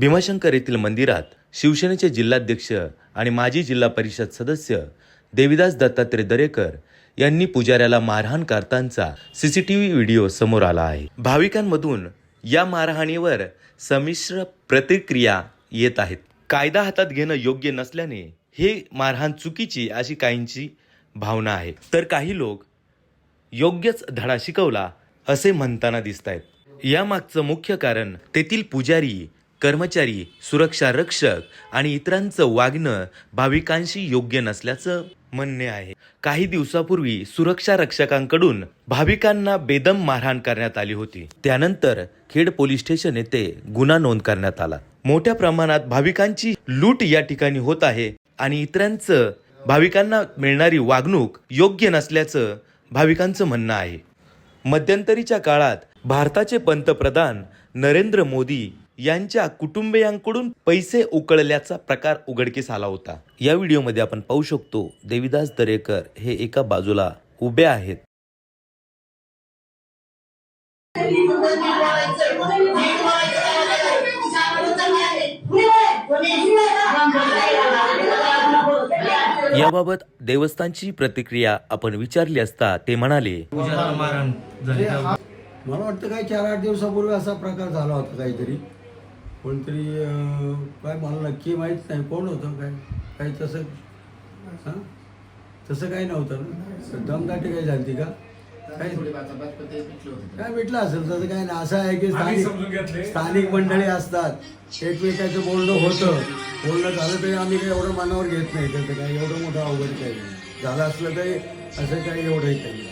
भीमाशंकर येथील मंदिरात शिवसेनेचे जिल्हाध्यक्ष आणि माजी जिल्हा परिषद सदस्य देविदास दत्तात्रय दरेकर यांनी पुजाऱ्याला मारहाण करतानाचा सीसीटीव्ही व्हिडिओ समोर आला आहे। भाविकांमधून या मारहाणीवर संमिश्र प्रतिक्रिया येत आहेत। कायदा हातात घेणं योग्य नसल्याने हे मारहाण चुकीची अशी काहींची भावना आहे, तर काही लोक योग्यच धडा शिकवला असे म्हणताना दिसत आहेत। यामागचं मुख्य कारण तेथील पुजारी, कर्मचारी, सुरक्षा रक्षक आणि इतरांचं वागणं भाविकांशी योग्य नसल्याचं म्हणणे आहे। काही दिवसापूर्वी सुरक्षा रक्षकांकडून भाविकांना बेदम मारहाण करण्यात आली होती। त्यानंतर खेड पोलीस स्टेशन येथे गुन्हा नोंद करण्यात आला। मोठ्या प्रमाणात भाविकांची लूट या ठिकाणी होत आहे आणि इतरांचं भाविकांना मिळणारी वागणूक योग्य नसल्याचं भाविकांचं म्हणणं आहे। मध्यंतरीच्या काळात भारताचे पंतप्रधान नरेंद्र मोदी यांच्या कुटुंबियांकडून पैसे उकळल्याचा प्रकार उघडकीस आला होता। या व्हिडिओमध्ये आपण पाहू शकतो देविदास दरेकर हे एका बाजूला उभे आहेत। याबाबत देवस्थानची प्रतिक्रिया आपण विचारली असता ते म्हणाले, मला वाटतं काही 4-8 दिवसापूर्वी असा प्रकार झाला होता काहीतरी, कोणतरी काय मला नक्की माहीत नाही कोण होतं, काही तसं तसं काही नव्हतं ना। दमदाटी काही झाली का काय भेटलं असेल तसं काही नाही। असं आहे की स्थानिक मंडळी असतात, एकमेकाचं बोलणं झालं तरी आम्ही काही एवढं मनावर घेत नाही। त्याचं काही एवढं मोठं अवघड काही झालं असलं तरी असं काही एवढंही काही